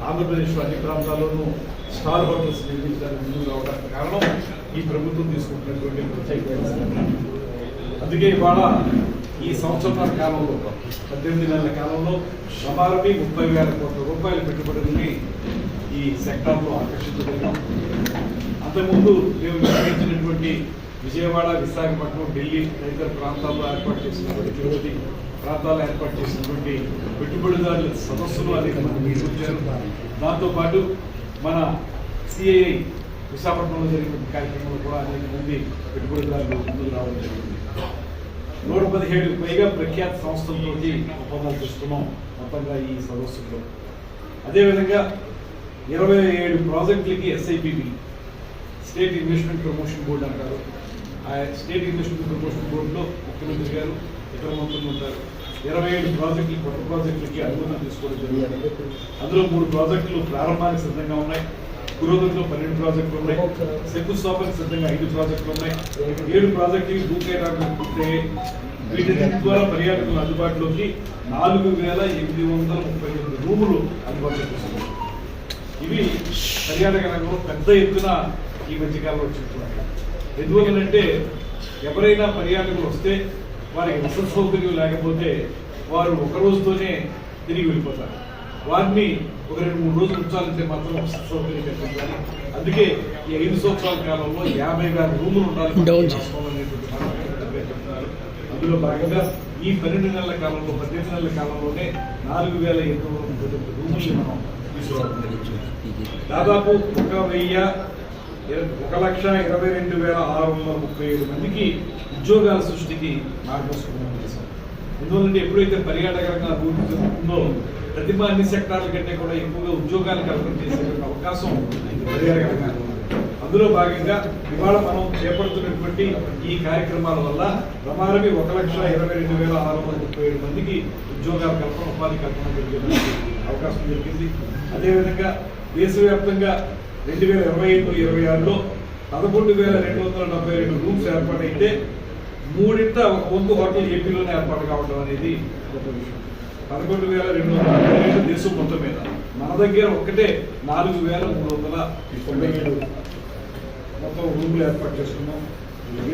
ఆంధ్రప్రదేశ్లో అన్ని ప్రాంతాల్లోనూ స్టార్ హోటల్స్ నిర్మించడానికి ముందుకు రావడానికి కారణం ఈ ప్రభుత్వం తీసుకుంటున్నటువంటి ప్రత్యేకమైన. అందుకే ఇవాళ ఈ సంవత్సరాల కాలంలో 18 నెలల కాలంలో సుమారు 30,000 కోట్ల రూపాయల పెట్టుబడుల్ని ఈ సెక్టార్లో ఆకర్షించగలిగాం. అంతకుముందు మేము నిర్వహించినటువంటి విజయవాడ, విశాఖపట్నం, ఢిల్లీ తదితర ప్రాంతాల్లో ఏర్పాటు చేసినటువంటి తిరుపతి ప్రాంతాల్లో ఏర్పాటు చేసినటువంటి పెట్టుబడిదారుల సదస్సులు అనేక మంది నిర్వహించారు. దాంతోపాటు మన సిఐఐ విశాఖపట్నంలో జరిగిన కార్యక్రమంలో కూడా అనేక మంది పెట్టుబడిదారులు ముందుకు రావడం జరిగింది. 117కు పైగా ప్రఖ్యాత సంస్థలతో ఒప్పందాలు చేసుకున్నాం మొత్తంగా ఈ సదస్సులో. అదేవిధంగా 27 ప్రాజెక్టులకి SIPB state investment promotion board అంటారు. ఆ స్టేట్ ఇన్వెస్ట్మెంట్ ప్రమోషన్ బోర్డులో ముఖ్యమంత్రి గారు ఇతర మంత్రులు ఉంటారు. 27 ప్రాజెక్టులు, కొత్త ప్రాజెక్టులకి అనుమతులు తీసుకోవడం జరిగింది. అందులో 3 ప్రాజెక్టులు ప్రారంభానికి సిద్ధంగా ఉన్నాయి. పురోగతిలో 12 ప్రాజెక్టులు ఉన్నాయి. శంకుస్థాపనకు సిద్ధంగా 5 ప్రాజెక్టులు ఉన్నాయి. 7 ప్రాజెక్టులు భూకేటాలను పూర్తయ్యాయి. వీటి ద్వారా పర్యాటకుల అందుబాటులోకి 4,838 రూములు అందుబాటులోకి వస్తున్నాయి. ఇవి పర్యాటక రంగంలో పెద్ద ఎత్తున ఈ మధ్యకాలంలో వచ్చినటువంటి. ఎందువల్లంటే ఎవరైనా పర్యాటకులు వస్తే వారికి వసతి సౌకర్యం లేకపోతే వారు ఒక రోజుతోనే తిరిగి వెళ్ళిపోతారు. వారిని ఒక 2-3 రోజులు ఉంచాలంటే మాత్రం వసతి సౌకర్యం కల్పించాలి. అందుకే ఈ 5 సంవత్సరాల కాలంలో 50,000 రూములు ఉండాలి. అందులో భాగంగా ఈ 12 నెలల కాలంలో, 18 నెలల కాలంలోనే 4,830 రూముల్ని మనం తీసుకురావడం జరిగింది. దాదాపు 1,22,637 మందికి ఉద్యోగాల సృష్టికి మార్గం సుగమం చేశాం. ఎందువల్లంటే ఎప్పుడైతే పర్యాటక రంగం అభివృద్ధి చెందుతుందో ప్రతిభ అన్ని సెక్టార్ల కంటే కూడా ఎక్కువగా ఉద్యోగాలు కల్పన చేసే అవకాశం పర్యాటక రంగానికి ఉంది. అందులో భాగంగా ఇవాళ మనం చేపడుతున్నటువంటి ఈ కార్యక్రమాల వల్ల ప్రమాణమే 1,22,637 మందికి ఉద్యోగాల కల్పన, ఉపాధి కల్పన జరిగేందుకు అవకాశం దొరికింది. అదేవిధంగా దేశవ్యాప్తంగా 2025-26లో 11,272 రూమ్స్ ఏర్పాటైతే 3 ఒక వంతు హోటల్ ఏపీలోనే ఏర్పాటు కావడం అనేది గొప్ప విషయం. 11,272 దేశం మొత్తం మీద, మన దగ్గర ఒక్కటే 4,397 మొత్తం రూములు ఏర్పాటు చేసుకున్నాం.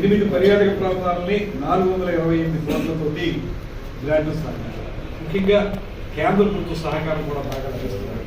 8 పర్యాటక ప్రాంతాలని 428 కోట్లతోటి గ్రాంట్లు సాధించారు. ముఖ్యంగా కేంద్ర ప్రభుత్వ సహకారం కూడా బాగా లభిస్తున్నారు.